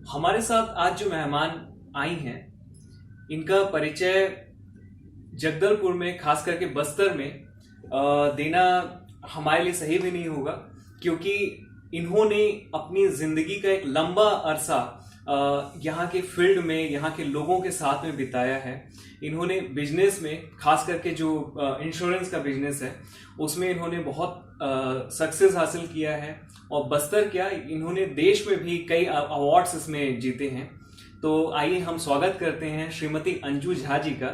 हमारे साथ आज जो मेहमान आई हैं, इनका परिचय जगदलपुर में, खास करके बस्तर में देना हमारे लिए सही भी नहीं होगा, क्योंकि इन्होंने अपनी जिंदगी का एक लंबा अरसा यहाँ के फील्ड में, यहाँ के लोगों के साथ में बिताया है। इन्होंने बिजनेस में, खास करके जो इंश्योरेंस का बिजनेस है, उसमें इन्होंने बहुत सक्सेस हासिल किया है। और बस्तर क्या, इन्होंने देश में भी कई अवार्ड्स इसमें जीते हैं। तो आइए हम स्वागत करते हैं श्रीमती अंजू झा जी का,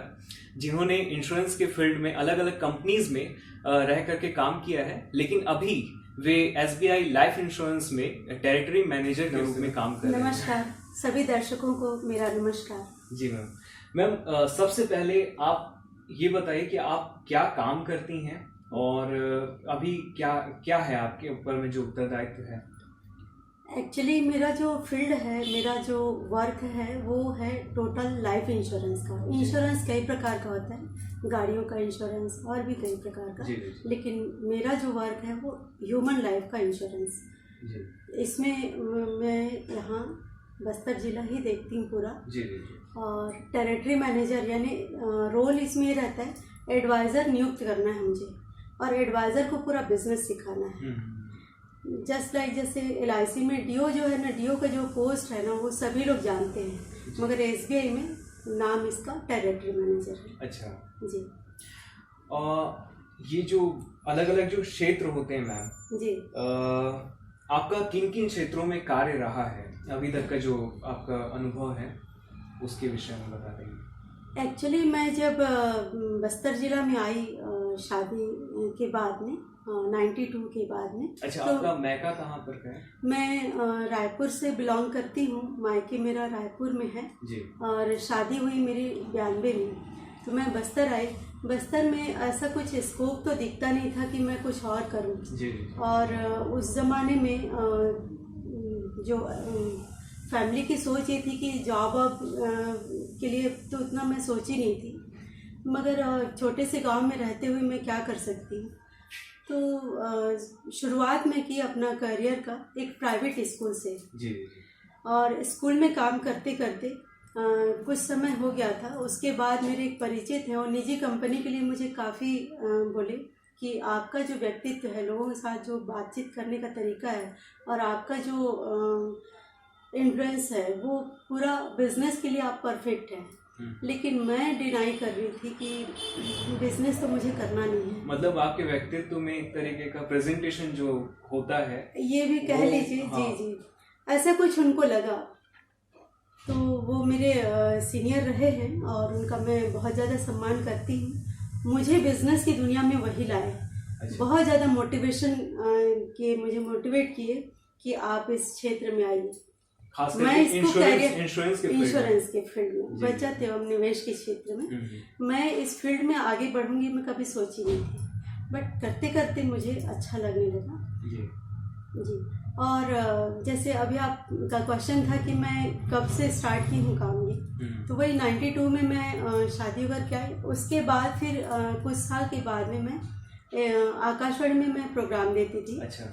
जिन्होंने इंश्योरेंस के फील्ड में अलग अलग कंपनीज में रह करके काम किया है, लेकिन अभी वे SBI लाइफ इंश्योरेंस में टेरिटरी मैनेजर के रूप में काम कर रहे हैं। नमस्कार सभी दर्शकों को मेरा नमस्कार। जी मैम, सबसे पहले आप ये बताइए कि आप क्या काम करती हैं और अभी क्या क्या है आपके ऊपर में जो उत्तरदायित्व है। एक्चुअली मेरा जो फील्ड है, मेरा जो वर्क है, वो है टोटल लाइफ इंश्योरेंस का। इंश्योरेंस कई प्रकार का होता है, गाड़ियों का इंश्योरेंस और भी कई प्रकार का, लेकिन मेरा जो वर्क है वो ह्यूमन लाइफ का इंश्योरेंस। इसमें मैं यहाँ बस्तर जिला ही देखती हूँ पूरा। और टेरिटरी मैनेजर यानी रोल इसमें रहता है, एडवाइज़र नियुक्त करना है मुझे, और एडवाइज़र को पूरा बिजनेस सिखाना है। जस्ट लाइक जैसे LIC में DO जो है ना, DO का जो पोस्ट है ना, वो सभी लोग जानते हैं, मगर SBI में नाम इसका टेरिटरी मैनेजर है। अच्छा जी। ये जो अलग अलग जो क्षेत्र होते हैं मैम जी, आपका किन किन क्षेत्रों में कार्य रहा है अभी तक का, जो आपका अनुभव है उसके विषय में बता देंगे। एक्चुअली मैं जब बस्तर जिला में आई शादी के बाद में, 92 के बाद में। अच्छा, तो आपका मैका कहाँ पर है? मैं रायपुर से बिलोंग करती हूँ, मायके मेरा रायपुर में है जी। और शादी हुई मेरी 92 में, तो मैं बस्तर आई। बस्तर में ऐसा कुछ स्कोप तो दिखता नहीं था कि मैं कुछ और करूँ जी। और उस ज़माने में जो फैमिली की सोच ये थी कि जॉब के लिए तो उतना मैं सोची नहीं थी, मगर छोटे से गांव में रहते हुए मैं क्या कर सकती हूँ। तो शुरुआत में की अपना करियर का एक प्राइवेट स्कूल से जी। और स्कूल में काम करते करते कुछ समय हो गया था। उसके बाद मेरे एक परिचित हैं और निजी कंपनी के लिए मुझे काफ़ी बोले कि आपका जो व्यक्तित्व है, लोगों के साथ जो बातचीत करने का तरीका है, और आपका जो इन्फ्लुएंस है, वो पूरा बिजनेस के लिए आप परफेक्ट हैं। लेकिन मैं डिनाई कर रही थी कि बिजनेस तो मुझे करना नहीं है। मतलब आपके व्यक्तित्व में एक तरीके का प्रेजेंटेशन जो होता है, ये भी कह लीजिए। हाँ। जी जी, ऐसा कुछ उनको लगा। तो वो मेरे सीनियर रहे हैं और उनका मैं बहुत ज़्यादा सम्मान करती हूँ। मुझे बिजनेस की दुनिया में वही लाए। अच्छा। बहुत ज़्यादा मोटिवेशन किए, मुझे मोटिवेट किए कि आप इस क्षेत्र में आइए। मैं इसको इंश्योरेंस के फील्ड में, बचत एवं निवेश के क्षेत्र में मैं इस फील्ड में आगे बढ़ूंगी, मैं कभी सोची नहीं थी, बट करते करते मुझे अच्छा लगने लगा जी। और जैसे अभी आपका क्वेश्चन था कि मैं कब से स्टार्ट की हूँ काम, ये तो वही 92 में मैं शादी करके आई। उसके बाद फिर कुछ साल के बाद में मैं आकाशवाणी में मैं प्रोग्राम देती थी। अच्छा।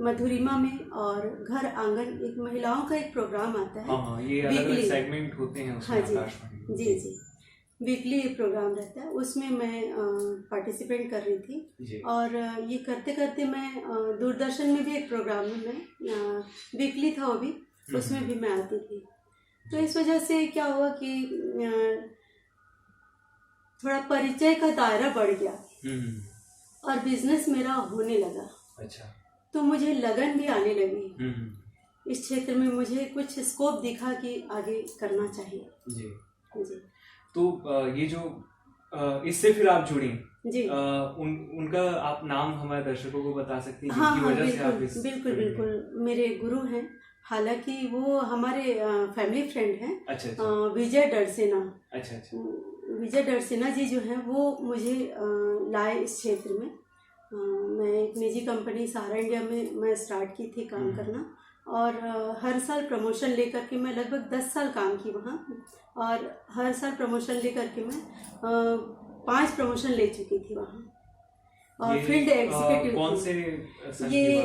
मधुरिमा में, और घर आंगन एक महिलाओं का एक प्रोग्राम आता है। हाँ, ये अलग-अलग सेगमेंट होते हैं उसमें। हाँ जी जी जी, वीकली प्रोग्राम रहता है, उसमें मैं पार्टिसिपेट कर रही थी। और ये करते करते मैं दूरदर्शन में भी एक प्रोग्राम में मैं वीकली था वो भी, उसमें भी मैं आती थी। तो इस वजह से क्या हुआ कि थोड़ा परिचय का दायरा बढ़ गया और बिजनेस मेरा होने लगा। अच्छा। तो मुझे लगन भी आने लगी इस क्षेत्र में, मुझे कुछ स्कोप दिखा कि आगे करना चाहिए जी जी। तो ये जो इससे फिर आप जुड़ी जी, उनका आप नाम हमारे दर्शकों को बता सकती हैं? हाँ हाँ, बिल्कुल बिल्कुल बिल्कुल, मेरे गुरु हैं, हालांकि वो हमारे फैमिली फ्रेंड हैं। अच्छा। विजय डरसेना। अच्छा अच्छा। विजय डरसेना जी जो हैं, वो मुझे लाए इस क्षेत्र में। मैं एक निजी कंपनी सहारा इंडिया में मैं स्टार्ट की थी काम करना, और हर साल प्रमोशन लेकर के मैं लगभग 10 साल काम की वहाँ, और हर साल प्रमोशन लेकर के मैं 5 प्रमोशन ले चुकी थी वहाँ। और फील्ड एग्जीक्यूटिव कौन से ये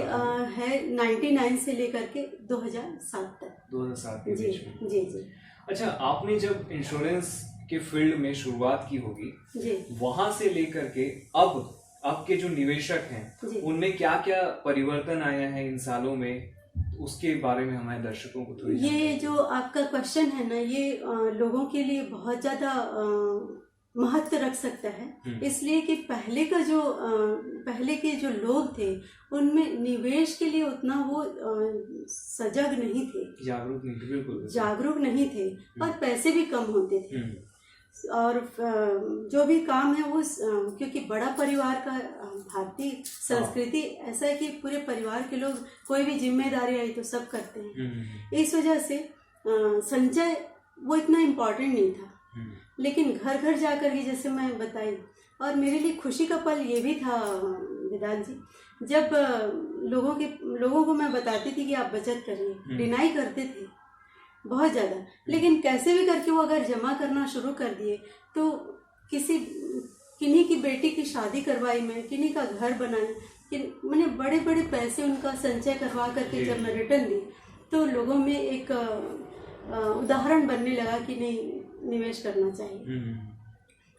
है 99 से लेकर के 2007 तक। 2007 के जी बीच में। जी जी अच्छा, आपने जब इंश्योरेंस के फील्ड में शुरुआत की होगी, जी वहां से लेकर के अब के जो निवेशक हैं जी। उनमें क्या क्या परिवर्तन आया है इन सालों में, उसके बारे में हमारे दर्शकों को थोड़ी ये जानकारी जो आपका क्वेश्चन है ना, ये लोगों के लिए बहुत ज़्यादा महत्व रख सकता है, इसलिए कि पहले के जो लोग थे उनमें निवेश के लिए उतना वो सजग नहीं थे, जागरूक नहीं थे, बिल्कुल जागरूक नहीं थे, और पैसे भी कम होते थे। और जो भी काम है वो क्योंकि बड़ा परिवार का भारतीय संस्कृति ऐसा है कि पूरे परिवार के लोग कोई भी जिम्मेदारी आई तो सब करते हैं। इस वजह से संचय वो इतना इम्पोर्टेंट नहीं था। लेकिन घर घर जाकर के, जैसे मैं बताई, और मेरे लिए खुशी का पल ये भी था वेदांत जी, जब लोगों को मैं बताती थी कि आप बचत करिए, डिनाई करते थे बहुत ज़्यादा, लेकिन कैसे भी करके वो अगर जमा करना शुरू कर दिए तो किन्हीं की बेटी की शादी करवाई, मैं किन्हीं का घर बनाए, मैंने बड़े बड़े पैसे उनका संचय करवा करके जब मैं रिटर्न दी तो लोगों में एक उदाहरण बनने लगा कि नहीं, निवेश करना चाहिए।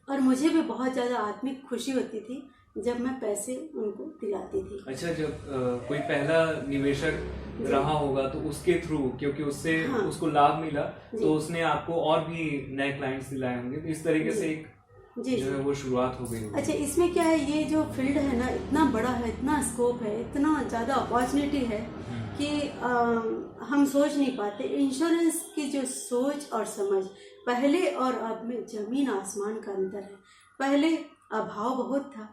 और मुझे भी बहुत ज़्यादा आत्मिक खुशी होती थी जब मैं पैसे उनको दिलाती थी। अच्छा, जब कोई पहला निवेशक रहा होगा तो उसके थ्रू, क्योंकि उससे उसको लाभ मिला तो उसने आपको और भी नए क्लाइंट्स दिलाए होंगे, तो इस तरीके से एक जो है वो शुरुआत हो गई। अच्छा, इसमें क्या है, ये जो फील्ड है ना, इतना बड़ा है, इतना स्कोप है, इतना ज़्यादा अपॉर्चुनिटी है कि हम सोच नहीं पाते। इंश्योरेंस की जो सोच और समझ पहले और अब में जमीन आसमान का अंतर है। पहले अभाव बहुत था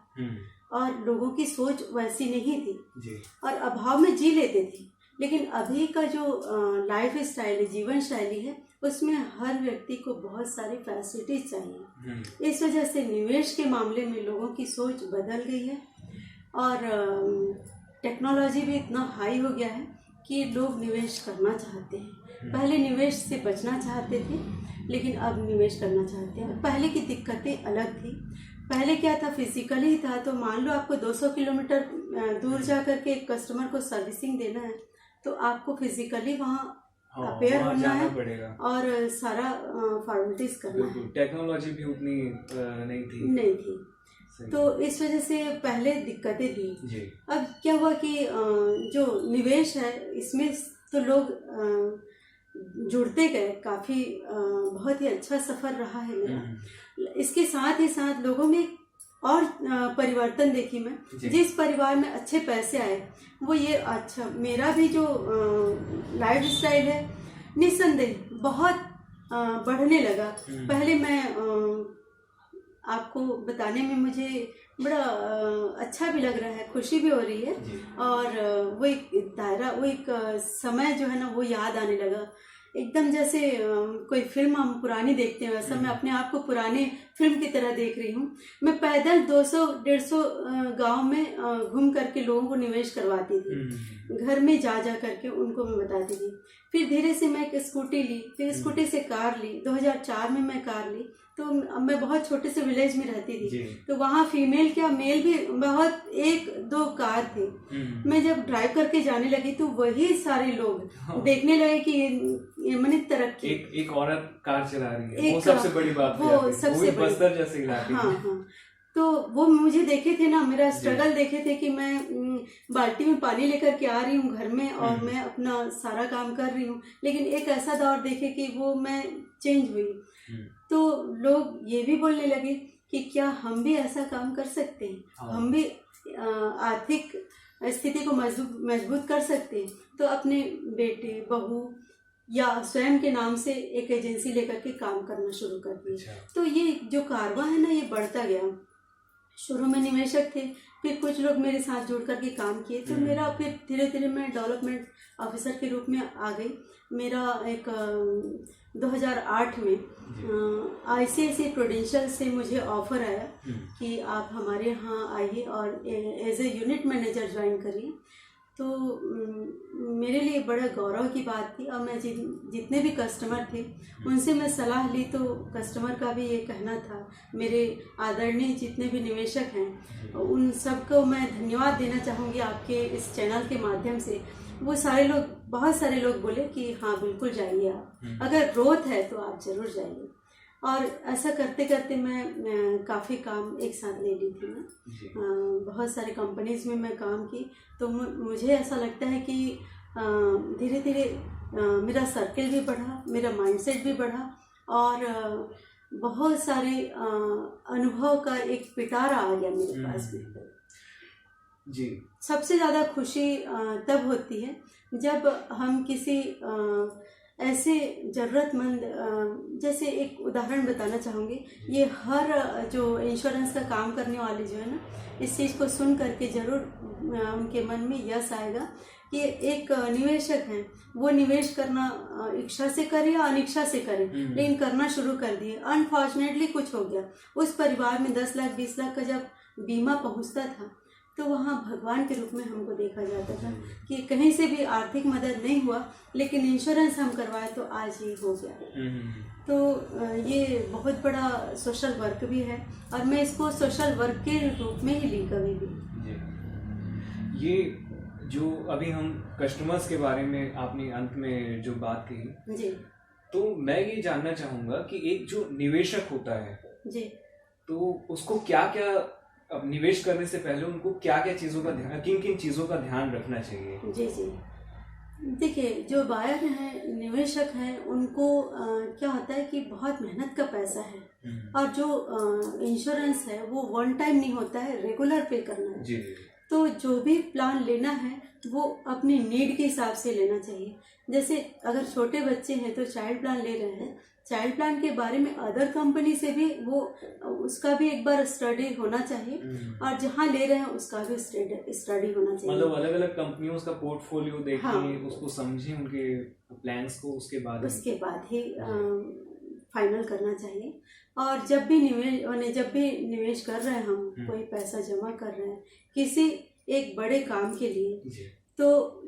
और लोगों की सोच वैसी नहीं थी जी। और अभाव में जी लेते थे। लेकिन अभी का जो लाइफ स्टाइल है, जीवन शैली है, उसमें हर व्यक्ति को बहुत सारी फैसिलिटीज चाहिए। इस वजह से निवेश के मामले में लोगों की सोच बदल गई है और टेक्नोलॉजी भी इतना हाई हो गया है कि लोग निवेश करना चाहते हैं। पहले निवेश से बचना चाहते थे, लेकिन अब निवेश करना चाहते हैं। पहले की दिक्कतें अलग थी। पहले क्या था, फिजिकली था, तो मान लो आपको 200 किलोमीटर दूर जा करके एक कस्टमर को सर्विसिंग देना है तो आपको फिजिकली वहाँ अपेयर होना है और सारा फॉर्मेलिटीज करना है। टेक्नोलॉजी भी उतनी नहीं थी। तो इस वजह से पहले दिक्कतें थी जी। अब क्या हुआ कि जो निवेश है इसमें तो लोग जुड़ते गए, काफ़ी बहुत ही अच्छा सफ़र रहा है मेरा। इसके साथ ही साथ लोगों में और परिवर्तन देखी मैं। जिस परिवार में अच्छे पैसे आए वो ये, अच्छा मेरा भी जो लाइफ स्टाइल है निस्संदेह बहुत बढ़ने लगा। पहले मैं आपको बताने में मुझे बड़ा अच्छा भी लग रहा है, खुशी भी हो रही है और वो एक दायरा, वो एक समय जो है ना वो याद आने लगा एकदम। जैसे कोई फिल्म हम पुरानी देखते हैं वैसा मैं अपने आप को पुराने फिल्म की तरह देख रही हूँ। मैं पैदल 200-150 गांव में घूम करके लोगों को निवेश करवाती थी, घर में जा करके उनको मैं बताती थी। फिर धीरे से मैं एक स्कूटी ली, फिर स्कूटी से कार ली। 2004 में मैं कार ली तो मैं बहुत छोटे से विलेज में रहती थी, तो वहाँ फीमेल क्या मेल भी बहुत 1-2 कार थे। मैं जब ड्राइव करके जाने लगी तो वही सारे लोग देखने लगे कि ये मैंने तरक्की, एक औरत कार चला रही है, वो सबसे बड़ी बात है, वो सबसे बस्तर जैसे इलाके। हाँ। तो वो मुझे देखे थे ना, मेरा स्ट्रगल देखे थे कि मैं बाल्टी में पानी लेकर के आ रही हूँ घर में और मैं अपना सारा काम कर रही हूँ। लेकिन एक ऐसा दौर देखे कि वो मैं चेंज हुई, तो लोग ये भी बोलने लगे कि क्या हम भी ऐसा काम कर सकते हैं, हम भी आर्थिक स्थिति को मजबूत कर सकते हैं। तो अपने बेटे, बहू या स्वयं के नाम से एक एजेंसी लेकर के काम करना शुरू कर दिया। तो ये जो कारवां है ना, ये बढ़ता गया। शुरू में निवेशक थे, फिर कुछ लोग मेरे साथ जुड़ करके काम किए, तो मेरा फिर धीरे धीरे मैं डेवलपमेंट ऑफिसर के रूप में आ गई। मेरा एक 2008 में ICICI प्रूडेंशियल से मुझे ऑफर आया कि आप हमारे यहाँ आइए और as a unit manager join करिए। तो मेरे लिए बड़ा गौरव की बात थी और मैं जितने भी कस्टमर थे उनसे मैं सलाह ली, तो कस्टमर का भी ये कहना था, मेरे आदरणीय जितने भी निवेशक हैं उन सबको मैं धन्यवाद देना चाहूँगी आपके इस चैनल के माध्यम से वो बहुत सारे लोग बोले कि हाँ बिल्कुल जाइए आप, अगर ग्रोथ है तो आप जरूर जाइए। और ऐसा करते करते मैं काफ़ी काम एक साथ ले ली थी मैं, बहुत सारे कंपनीज में मैं काम की। तो मुझे ऐसा लगता है कि धीरे धीरे मेरा सर्कल भी बढ़ा, मेरा माइंडसेट भी बढ़ा, और बहुत सारे अनुभव का एक पिटारा आ गया मेरे पास में। जी। सबसे ज़्यादा खुशी तब होती है जब हम किसी ऐसे ज़रूरतमंद, जैसे एक उदाहरण बताना चाहूँगी, ये हर जो इंश्योरेंस का काम करने वाले जो है ना, इस चीज़ को सुन करके ज़रूर उनके मन में यस आएगा कि एक निवेशक हैं, वो निवेश करना इच्छा से करे या अनिच्छा से करे, लेकिन करना शुरू कर दिए। अनफॉर्चुनेटली कुछ हो गया, उस परिवार में 10 लाख 20 लाख का जब बीमा पहुंचता था तो वहाँ भगवान के रूप में हमको देखा जाता था कि कहीं से भी आर्थिक मदद नहीं हुआ, लेकिन इंश्योरेंस हम करवाए तो आज ये हो गया। तो ये बहुत बड़ा सोशल वर्क भी है, और मैं इसको सोशल वर्क के रूप में ही ली कभी भी। ये जो अभी हम कस्टमर्स के बारे में आपने अंत में जो बात कही जी, तो मैं ये जानना चाहूँगा कि एक जो निवेशक होता है जी, तो उसको क्या क्या, अब निवेश करने से पहले उनको क्या क्या चीज़ों का ध्यान, किन किन चीज़ों का ध्यान रखना चाहिए? जी जी, देखिए जो बायर है, निवेशक है, उनको क्या होता है कि बहुत मेहनत का पैसा है, और जो इंश्योरेंस है वो वन टाइम नहीं होता है, रेगुलर पे करना है। जी। तो जो भी प्लान लेना है वो अपनी नीड के हिसाब से लेना चाहिए। जैसे अगर छोटे बच्चे हैं तो चाइल्ड प्लान ले रहे हैं, चाइल्ड प्लान के बारे में अदर कंपनी से भी वो उसका भी एक बार स्टडी होना चाहिए, और जहाँ ले रहे हैं उसका भी स्टडी होना चाहिए। मतलब अलग अलग कंपनियों का पोर्टफोलियो देखें, हाँ, उसको समझें, उनके प्लान्स को, उसके बाद ही फाइनल करना चाहिए। और जब भी निवेश कर रहे हैं, हम कोई पैसा जमा कर रहे हैं किसी एक बड़े काम के लिए, तो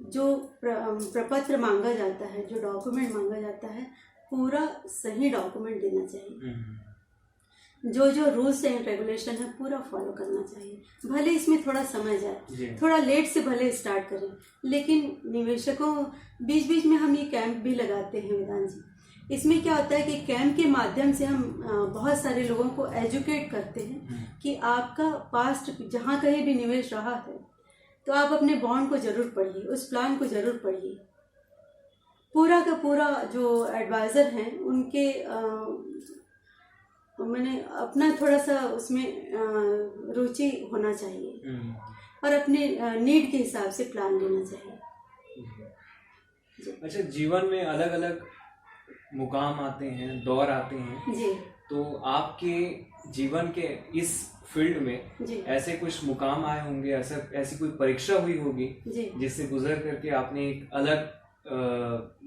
जो प्रपत्र मांगा जाता है, जो डॉक्यूमेंट मांगा जाता है, पूरा सही डॉक्यूमेंट देना चाहिए। जो जो रूल्स एंड रेगुलेशन है पूरा फॉलो करना चाहिए। भले इसमें थोड़ा समय जाए, थोड़ा लेट से भले स्टार्ट करें, लेकिन निवेशकों बीच बीच में हम ये कैंप भी लगाते हैं वेदांत जी। इसमें क्या होता है कि कैंप के माध्यम से हम बहुत सारे लोगों को एजुकेट करते हैं कि आपका पास्ट जहाँ कहीं भी निवेश रहा है तो आप अपने बॉन्ड को जरूर पढ़िए, उस प्लान को जरूर पढ़िए। पूरा का पूरा जो एडवाइज़र हैं उनके मैंने अपना थोड़ा सा उसमें रुचि होना चाहिए, और अपने नीड के हिसाब से प्लान लेना चाहिए। अच्छा, जीवन में अलग अलग मुकाम आते हैं, दौर आते हैं जी, तो आपके जीवन के इस फील्ड में ऐसे कुछ मुकाम आए होंगे, ऐसी कोई परीक्षा हुई होगी जिससे गुजर करके आपने एक अलग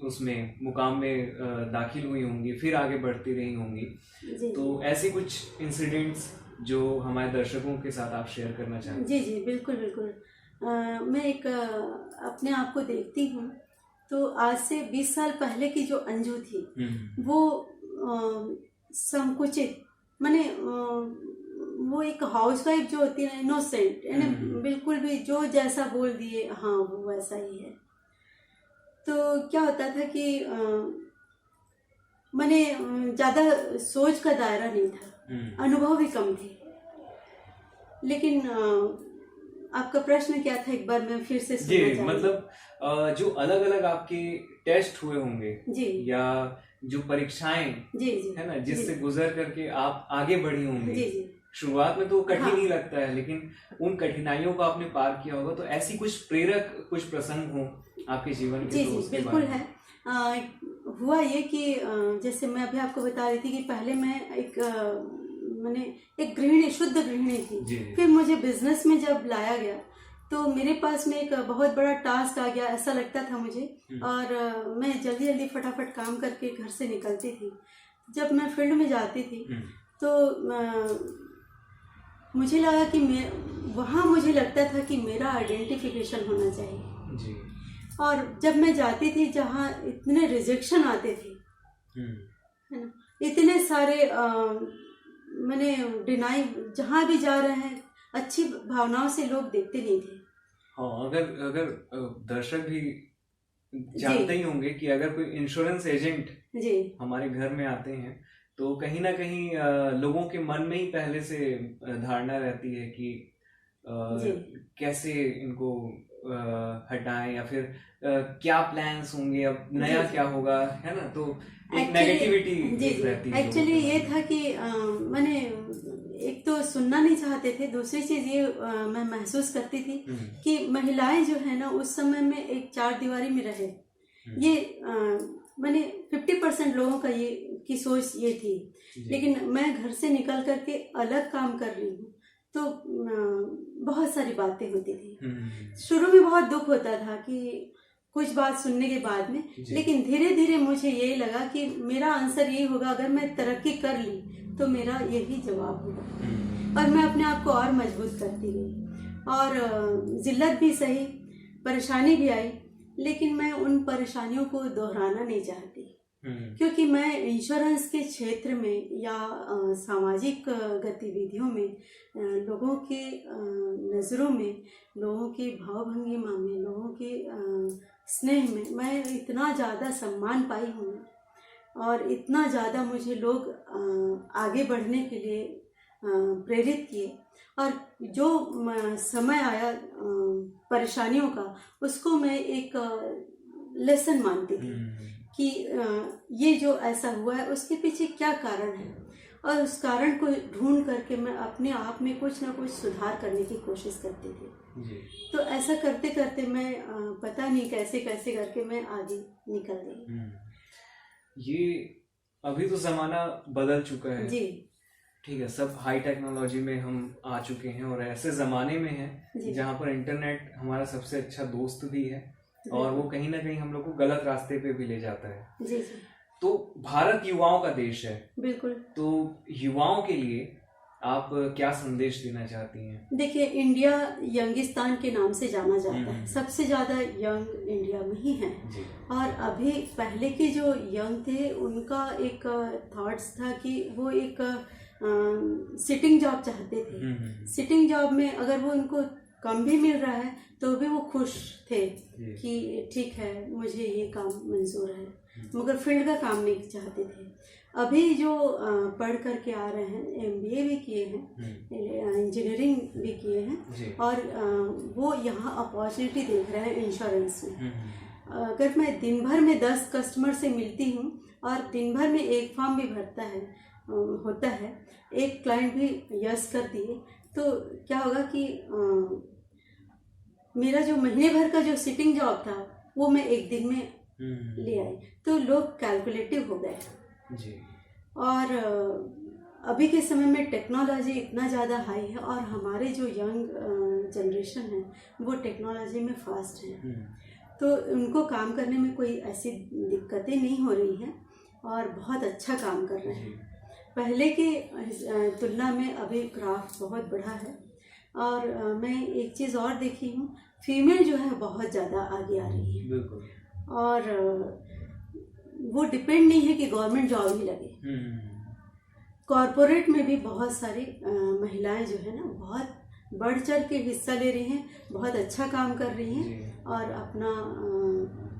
उसमें मुकाम में दाखिल हुई होंगी, फिर आगे बढ़ती रही होंगी। तो ऐसे कुछ इंसिडेंट्स जो हमारे दर्शकों के साथ आप शेयर करना चाहें? जी जी, बिल्कुल बिल्कुल। मैं एक अपने आप को देखती हूँ, तो आज से 20 साल पहले की जो अंजू थी वो संकुचित, माने वो एक हाउसवाइफ जो होती है, इनोसेंट, यानी बिल्कुल भी जो जैसा बोल दिए हाँ वो वैसा ही है। तो क्या होता था कि मैंने ज़्यादा सोच का दायरा नहीं था, अनुभव भी कम थे। लेकिन आपका प्रश्न क्या था, एक बार मैं फिर से सुनना चाहूँगी। मतलब जो अलग अलग आपके टेस्ट हुए होंगे जी, या जो परीक्षाएं जी जी है ना, जिससे गुजर करके आप आगे बढ़ी होंगी। जी जी, शुरुआत में तो कठिन ही लगता है, लेकिन उन कठिनाइयों को आपने पार किया होगा। तो ऐसी कुछ प्रेरक कुछ प्रसंग हो आपके जीवन के? जी जी, बिल्कुल है। हुआ ये कि जैसे मैं अभी आपको बता रही थी कि पहले मैं मैंने एक गृहिणी, शुद्ध गृहिणी थी। फिर मुझे बिजनेस में जब लाया गया तो मेरे पास में एक बहुत बड़ा टास्क आ गया, ऐसा लगता था मुझे, और मैं जल्दी जल्दी फटाफट काम करके घर से निकलती थी। जब मैं फील्ड में जाती थी तो मुझे लगा कि वहाँ मुझे लगता था कि मेरा आइडेंटिफिकेशन होना चाहिए जी। और जब मैं जाती थी जहाँ इतने रिजेक्शन आते थे, है ना, इतने सारे मैंने डिनाई, जहाँ भी जा रहे हैं अच्छी भावनाओं से लोग देखते नहीं थे। हाँ, अगर दर्शक भी जानते ही होंगे कि अगर कोई इंश्योरेंस एजेंट जी हमारे घर में आते हैं तो कहीं ना कहीं लोगों के मन में ही पहले से धारणा रहती है कि जी कैसे इनको हटाएं, या फिर क्या प्लान्स होंगे, अब नया जी जी क्या होगा, है ना। तो एक एक्चुअली नेगेटिविटी जी जी रहती है लोगों एक्चुअली के ये मन था कि मैंने एक तो सुनना नहीं चाहते थे, दूसरी चीज़ ये मैं महसूस करती थी में। कि महिलाएं जो है ना उस समय में एक चार दीवारी में रहे। ये मैंने 50% लोगों का ये की सोच ये थी, लेकिन मैं घर से निकल करके अलग काम कर रही हूँ तो बहुत सारी बातें होती थी। शुरू में बहुत दुख होता था कि कुछ बात सुनने के बाद में, लेकिन धीरे धीरे मुझे यही लगा कि मेरा आंसर यही होगा, अगर मैं तरक्की कर ली तो मेरा यही जवाब होगा। और मैं अपने आप को और मजबूत करती गई, और जिल्लत भी सही, परेशानी भी आई, लेकिन मैं उन परेशानियों को दोहराना नहीं चाहती, क्योंकि मैं इंश्योरेंस के क्षेत्र में या सामाजिक गतिविधियों में लोगों के नज़रों में, लोगों की भावभंगिमा में, लोगों के स्नेह में मैं इतना ज़्यादा सम्मान पाई हूँ, और इतना ज़्यादा मुझे लोग आगे बढ़ने के लिए प्रेरित किए, और जो समय आया परेशानियों का, उसको मैं एक लेसन मानती थी कि ये जो ऐसा हुआ है उसके पीछे क्या कारण है, और उस कारण को ढूंढ करके मैं अपने आप में कुछ ना कुछ सुधार करने की कोशिश करती थी। तो ऐसा करते करते मैं पता नहीं कैसे कैसे करके मैं आगे निकल गई। ये अभी तो जमाना बदल चुका है जी, ठीक है, सब हाई टेक्नोलॉजी में हम आ चुके हैं, और ऐसे ज़माने में हैं जहाँ पर इंटरनेट हमारा सबसे अच्छा दोस्त भी है, और वो कहीं ना कहीं हम लोग को गलत रास्ते पे भी ले जाता है। जी जी तो भारत युवाओं का देश है, बिल्कुल। तो युवाओं के लिए आप क्या संदेश देना चाहती हैं? देखिए, इंडिया यंगिस्तान के नाम से जाना जाता है, सबसे ज़्यादा यंग इंडिया में ही है। और अभी पहले के जो यंग थे उनका एक थॉट्स था कि वो एक सिटिंग जॉब चाहते थे। सिटिंग जॉब में अगर वो उनको कम भी मिल रहा है तो भी वो खुश थे कि ठीक है, मुझे ये काम मंजूर है, मगर फील्ड का काम नहीं चाहते थे। अभी जो पढ़ करके आ रहे हैं, MBA भी किए हैं, इंजीनियरिंग भी किए हैं, और वो यहाँ अपॉर्चुनिटी देख रहे हैं इंश्योरेंस में। अगर मैं दिन भर में 10 कस्टमर से मिलती हूँ और दिन भर में एक फॉर्म भी भरता है होता है, एक क्लाइंट भी यस कर दिए, तो क्या होगा कि मेरा जो महीने भर का जो सिटिंग जॉब था वो मैं एक दिन में ले आई। तो लोग कैलकुलेटिव हो गए जी। और अभी के समय में टेक्नोलॉजी इतना ज़्यादा हाई है, और हमारे जो यंग जनरेशन है वो टेक्नोलॉजी में फास्ट है, तो उनको काम करने में कोई ऐसी दिक्कतें नहीं हो रही हैं, और बहुत अच्छा काम कर रहे हैं। पहले के तुलना में अभी क्राफ्ट बहुत बढ़ा है। और मैं एक चीज़ और देखी हूँ, फीमेल जो है बहुत ज़्यादा आगे आ रही है। बिल्कुल। और वो डिपेंड नहीं है कि गवर्नमेंट जॉब ही लगे, कॉरपोरेट में भी बहुत सारी महिलाएं जो है ना बहुत बढ़ चढ़ के हिस्सा ले रही हैं, बहुत अच्छा काम कर रही हैं, और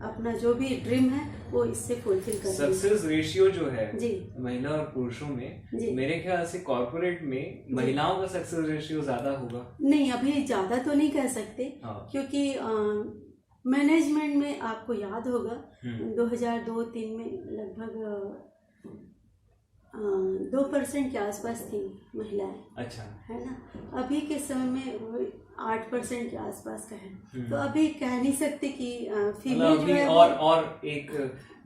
अपना जो भी ड्रीम है वो इससे फुलफिल कर रही हैं। सक्सेस रेशियो जो है जी महिला और पुरुषों में, मेरे ख्याल से कॉर्पोरेट में महिलाओं का सक्सेस रेशियो ज्यादा होगा। नहीं, अभी ज्यादा तो नहीं कह सकते, क्योंकि मैनेजमेंट में आपको याद होगा 2002-03 में लगभग 2% के आसपास थी महिलाएं। अच्छा, है ना। अभी के समय में 8% के आसपास का है। तो अभी कह नहीं सकते कि फीमेल जो है और एक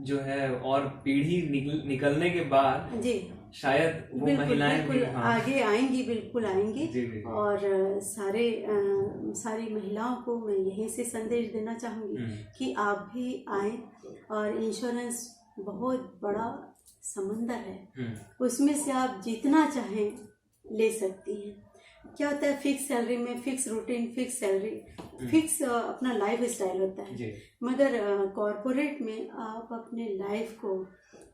जो है, और पीढ़ी निकलने के बाद जी शायद वो महिलाएं भी आगे आएंगी, बिल्कुल आएंगी। जी। और सारी महिलाओं को मैं यहीं से संदेश देना चाहूँगी कि आप भी आए, और इंश्योरेंस बहुत बड़ा समंदर है, उसमें से आप जितना चाहें ले सकती हैं। क्या होता है, फिक्स सैलरी में fix routine, fix salary, fix अपना लाइफ स्टाइल होता है, मगर कॉरपोरेट में आप अपने लाइफ को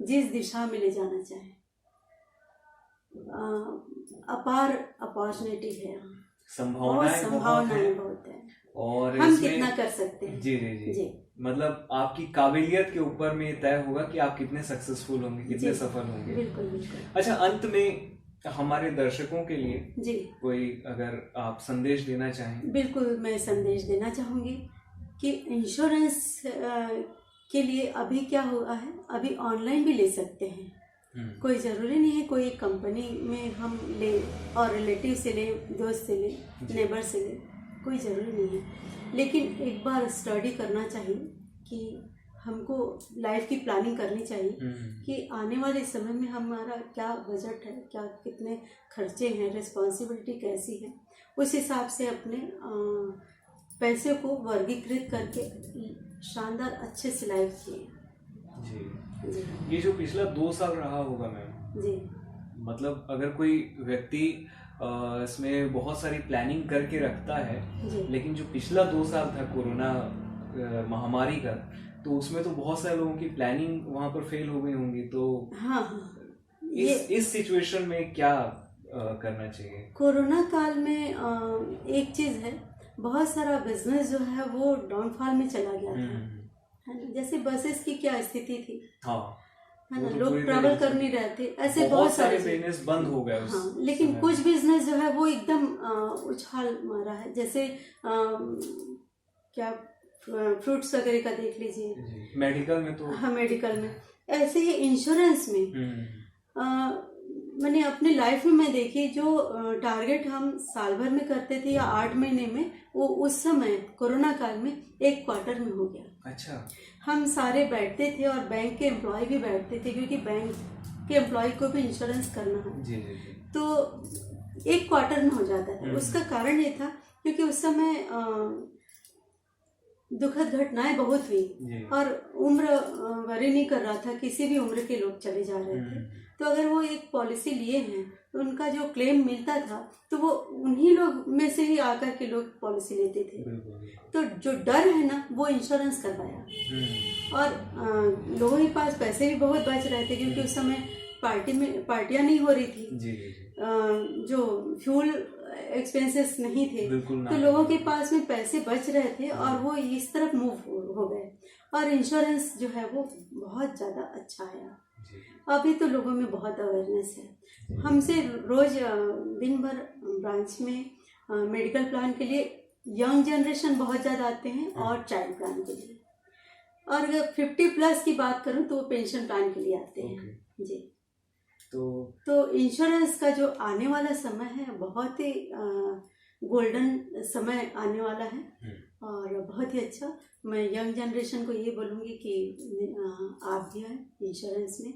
जिस दिशा में ले जाना चाहें, अपार अपॉर्चुनिटी है, संभावनाएं बहुत है। और हम इसमें कितना कर सकते हैं। जी जी जी, जी मतलब आपकी काबिलियत के ऊपर में तय होगा कि आप कितने सक्सेसफुल होंगे, कितने जी, सफल होंगे। बिल्कुल बिल्कुल। अच्छा, अंत में हमारे दर्शकों के लिए जी कोई अगर आप संदेश देना चाहें। बिल्कुल, मैं संदेश देना चाहूँगी कि इंश्योरेंस के लिए अभी क्या हुआ है, अभी ऑनलाइन भी ले सकते हैं। कोई ज़रूरी नहीं है कोई कंपनी में हम ले और रिलेटिव से ले, दोस्त से ले, नेबर से ले, कोई ज़रूरी नहीं है। लेकिन एक बार स्टडी करना चाहिए कि हमको लाइफ की प्लानिंग करनी चाहिए कि आने वाले समय में हमारा क्या बजट है, क्या कितने खर्चे हैं, रिस्पॉन्सिबिलिटी कैसी है, उस हिसाब से अपने पैसे को वर्गीकृत करके शानदार अच्छे से लाइफ जिए। जी, ये जो पिछला 2 साल रहा होगा मैम जी, मतलब अगर कोई व्यक्ति इसमें बहुत सारी प्लानिंग करके रखता है, जी, लेकिन जो पिछला 2 साल था कोरोना महामारी का, तो उसमें तो बहुत सारे लोगों की प्लानिंग वहां पर फेल हो गई होंगी। तो हाँ हाँ, इस सिचुएशन में क्या करना चाहिए? कोरोना काल में एक चीज़ है, बहुत सारा बिजनेस जो है वो डाउनफॉल में चला गया था, है ना। जैसे बसेस की क्या स्थिति थी, हाँ, है ना, वो तो लोग पूरी ट्रैवल तरीके कर से नहीं रहे थे, ऐसे बहुत सारे चीज़ें। बिजनेस बंद हो गए उस हाँ, लेकिन समय कुछ में। बिजनेस जो है वो एकदम उछाल मारा है। जैसे क्या फ्रूट्स वगैरह का देख लीजिए, जी, मेडिकल में तो हाँ मेडिकल में, ऐसे ही इंश्योरेंस में मैंने अपनी लाइफ में मैं देखी जो टारगेट हम साल भर में करते थे या 8 महीने में, वो उस समय कोरोना काल में 1 क्वार्टर में हो गया। अच्छा, हम सारे बैठते थे और बैंक के एम्प्लॉय भी बैठते थे, क्योंकि बैंक के एम्प्लॉय को भी इंश्योरेंस करना है, जी जी जी, तो 1 क्वार्टर में हो जाता था। उसका कारण ये था क्योंकि उस समय दुखद घटनाएं बहुत हुई जी, और उम्र वरी नहीं कर रहा था, किसी भी उम्र के लोग चले जा रहे थे। तो अगर वो एक पॉलिसी लिए हैं तो उनका जो क्लेम मिलता था तो वो उन्हीं लोग में से ही आकर के लोग पॉलिसी लेते थे। बिल्कुल। तो जो डर है ना, वो इंश्योरेंस करवाया और लोगों के पास पैसे भी बहुत बच रहे थे, क्योंकि उस समय पार्टियां नहीं हो रही थी। जी जी जी, जो फ्यूल एक्सपेंसेस नहीं थे, बिल्कुल ना। तो लोगों के पास में पैसे बच रहे थे और वो इस तरफ मूव हो गए और इंश्योरेंस जो है वो बहुत ज़्यादा अच्छा आया। अभी तो लोगों में बहुत अवेयरनेस है। हमसे रोज दिन भर ब्रांच में मेडिकल प्लान के लिए यंग जनरेशन बहुत ज़्यादा आते हैं और चाइल्ड प्लान के लिए, और अगर 50+ की बात करूं तो वो पेंशन प्लान के लिए आते हैं। जी, तो इंश्योरेंस का जो आने वाला समय है बहुत ही गोल्डन समय आने वाला है और बहुत ही अच्छा। मैं यंग जनरेशन को ये बोलूँगी कि आप भी आए इंश्योरेंस में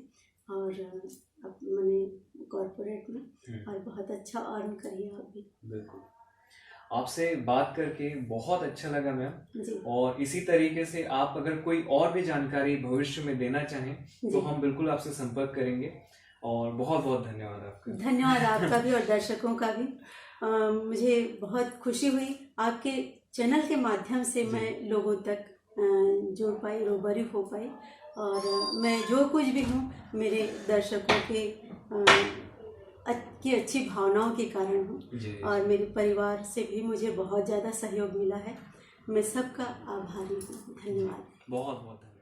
और मैंने कॉर्पोरेट में और बहुत अच्छा अर्न करिए आप भी। बिल्कुल, आपसे बात करके बहुत अच्छा लगा मैम जी, और इसी तरीके से आप अगर कोई और भी जानकारी भविष्य में देना चाहें तो हम बिल्कुल आपसे संपर्क करेंगे और बहुत बहुत धन्यवाद आपका। धन्यवाद आपका भी और दर्शकों का भी। मुझे बहुत खुशी हुई आपके चैनल के माध्यम से मैं लोगों तक जुड़ पाई, रूबरू हो पाई और मैं जो कुछ भी हूँ मेरे दर्शकों के की अच्छी भावनाओं के कारण हूँ और मेरे परिवार से भी मुझे बहुत ज़्यादा सहयोग मिला है। मैं सबका आभारी हूँ। धन्यवाद, बहुत बहुत धन्यवाद।